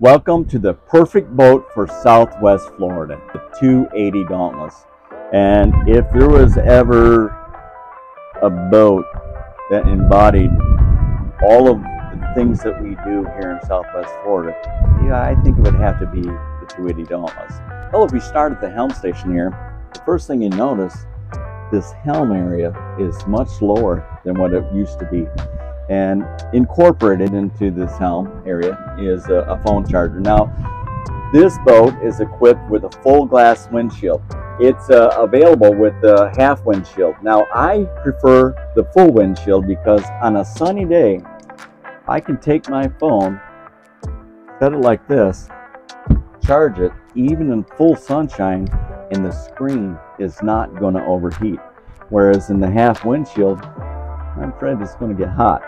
Welcome to the perfect boat for Southwest Florida, the 280 Dauntless. And if there was ever a boat that embodied all of the things that we do here in Southwest Florida, yeah, I think it would have to be the 280 Dauntless. Well, if we start at the helm station here, the first thing you notice, this helm area is much lower than what it used to be. And incorporated into this helm area is a phone charger. Now, this boat is equipped with a full glass windshield. It's available with a half windshield. Now, I prefer the full windshield because on a sunny day, I can take my phone, set it like this, charge it, even in full sunshine, and the screen is not going to overheat. Whereas in the half windshield, I'm afraid it's going to get hot.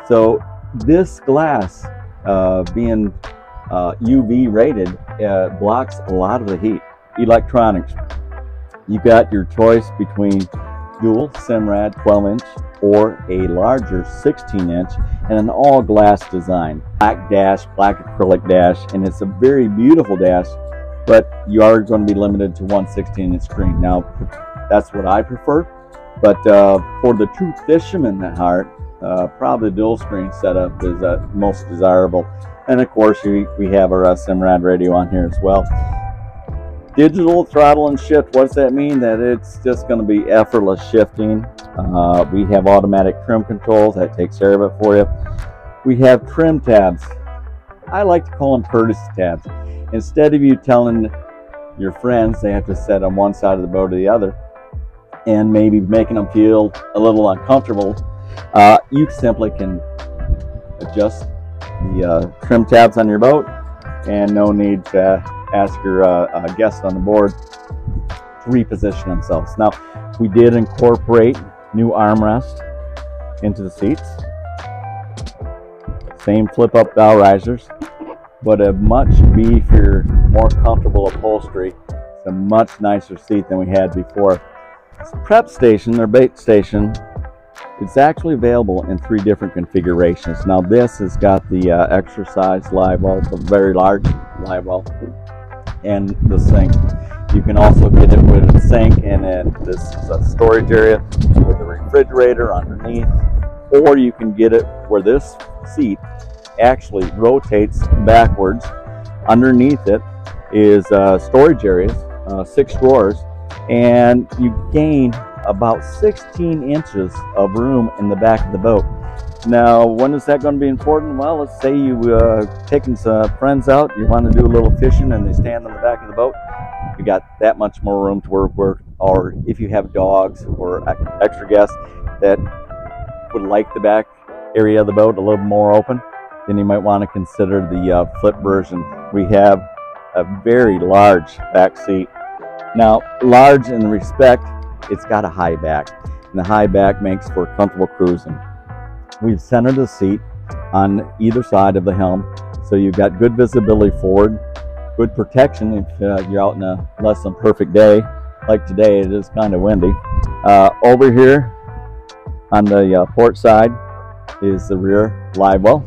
So this glass, being UV rated, blocks a lot of the heat. Electronics, you got your choice between dual Simrad 12-inch or a larger 16-inch and an all glass design. Black dash, black acrylic dash, and it's a very beautiful dash, but you are going to be limited to one 16-inch screen. Now, that's what I prefer, but for the true fisherman at heart, probably the dual screen setup is most desirable. And of course, we have our Simrad radio on here as well. Digital throttle and shift, what does that mean? That it's just going to be effortless shifting. We have automatic trim controls, that takes care of it for you. We have trim tabs. I like to call them courtesy tabs. Instead of you telling your friends they have to sit on one side of the boat or the other, and maybe making them feel a little uncomfortable, you simply can adjust the trim tabs on your boat, and no need to ask your guests on the board to reposition themselves. Now, we did incorporate new armrest into the seats. Same flip-up bow risers, but a much beefier, more comfortable upholstery. It's a much nicer seat than we had before. This prep station, or bait station, it's actually available in 3 different configurations. Now, this has got the exercise livewell, the very large livewell, and the sink. You can also get it with a sink, and then this is a storage area with a refrigerator underneath, or you can get it where this seat actually rotates backwards. Underneath it is storage areas, 6 drawers, and you gain about 16 inches of room in the back of the boat. Now, when is that going to be important? Well, let's say you taking some friends out, you want to do a little fishing, and they stand on the back of the boat. You got that much more room to work with. Or if you have dogs or extra guests that would like the back area of the boat a little more open, then you might want to consider the flip version. We have a very large back seat. Now, large in respect, it's got a high back, and the high back makes for comfortable cruising. We've centered the seat on either side of the helm, so you've got good visibility forward, good protection if you're out in a less than perfect day. Like today, it is kind of windy. Over here on the port side is the rear livewell.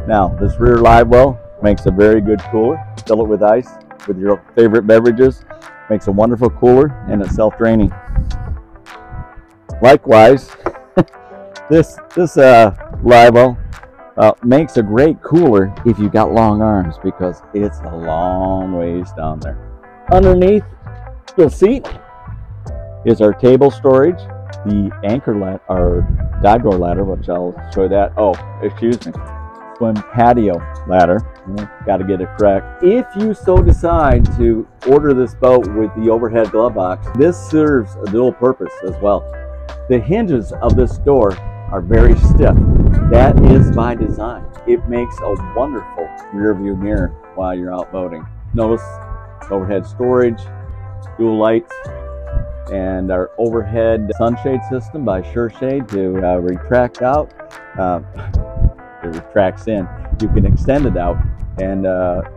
Now, this rear livewell makes a very good cooler. Fill it with ice with your favorite beverages. Makes a wonderful cooler, and it's self-draining. Likewise, this livewell makes a great cooler if you got long arms, because it's a long ways down there. Underneath the seat is our table storage, the anchor ladder, our dive door ladder, which I'll show you that. Oh, excuse me, swim patio ladder. Got to get it correct. If you so decide to order this boat with the overhead glove box, this serves a dual purpose as well. The hinges of this door are very stiff. That is by design. It makes a wonderful rear view mirror while you're out boating. Notice overhead storage, dual lights, and our overhead sunshade system by SureShade to retract out. It retracts in. You can extend it out, and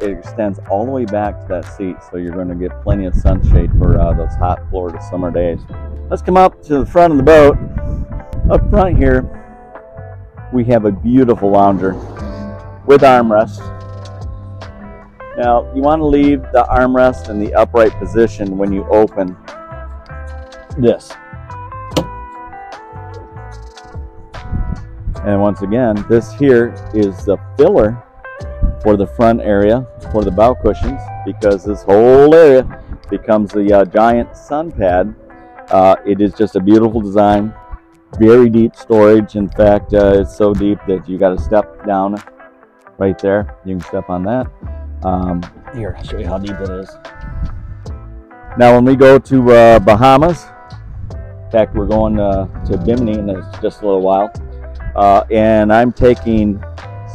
it extends all the way back to that seat, so you're going to get plenty of sunshade for those hot Florida summer days. Let's come up to the front of the boat. Up front here, we have a beautiful lounger with armrests. Now, you want to leave the armrest in the upright position when you open this. And once again, this here is the filler for the front area for the bow cushions, because this whole area becomes the giant sun pad. It is just a beautiful design, very deep storage. In fact, it's so deep that you got to step down right there. You can step on that. Here, I'll show you how deep it is. Now, when we go to Bahamas, in fact, we're going to Bimini in just a little while, and I'm taking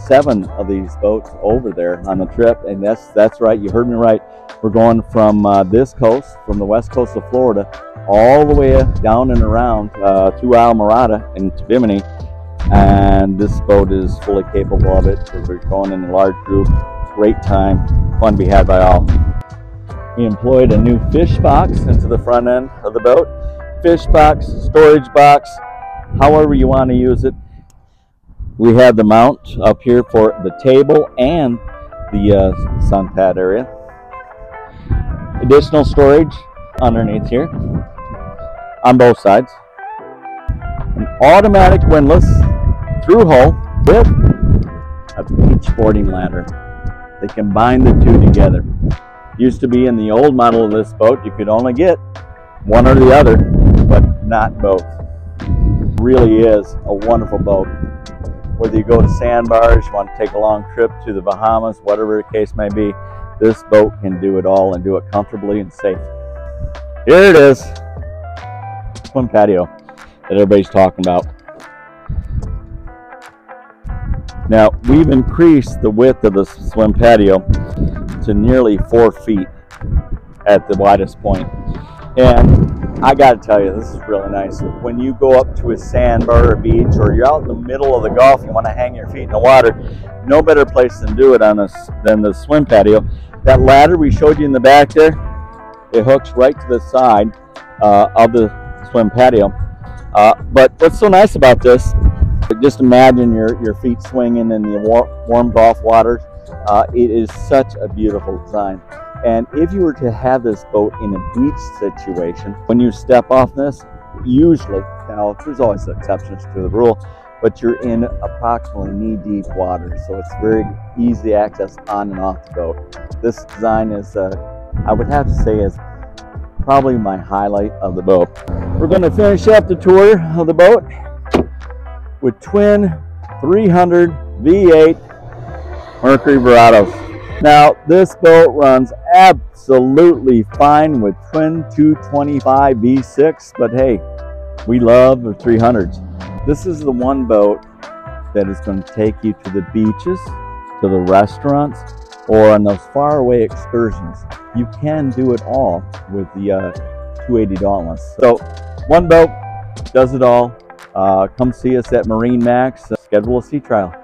7 of these boats over there on the trip. And that's right, you heard me right. We're going from this coast, from the west coast of Florida, all the way down and around through Islamorada and to Bimini. And this boat is fully capable of it. We're going in a large group. Great time, fun to be had by all. We employed a new fish box into the front end of the boat. Fish box, storage box, however you want to use it. We have the mount up here for the table and the sun pad area. Additional storage underneath here on both sides. An automatic windlass through hull with a beach boarding ladder. They combine the two together. Used to be in the old model of this boat, you could only get one or the other, but not both. It really is a wonderful boat. Whether you go to sandbars, you want to take a long trip to the Bahamas, whatever the case may be, this boat can do it all and do it comfortably and safe. Here it is, swim patio that everybody's talking about. Now, we've increased the width of the swim patio to nearly 4 feet at the widest point. And I gotta tell you, this is really nice. When you go up to a sandbar or beach, or you're out in the middle of the Gulf, you want to hang your feet in the water, no better place than do it on than the swim patio. That ladder we showed you in the back there, it hooks right to the side of the swim patio. But what's so nice about this, just imagine your feet swinging in the warm Gulf waters. It is such a beautiful design. And if you were to have this boat in a beach situation, when you step off this, usually, now there's always exceptions to the rule, but you're in approximately knee-deep water, so it's very easy access on and off the boat. This design is, I would have to say, is probably my highlight of the boat. We're going to finish up the tour of the boat with twin 300 V8 Mercury Verados. Now, this boat runs absolutely fine with twin 225 V6, but hey, we love the 300s. This is the one boat that is going to take you to the beaches, to the restaurants, or on those faraway excursions. You can do it all with the 280 Dauntless. So, one boat does it all. Come see us at MarineMax. Schedule a sea trial.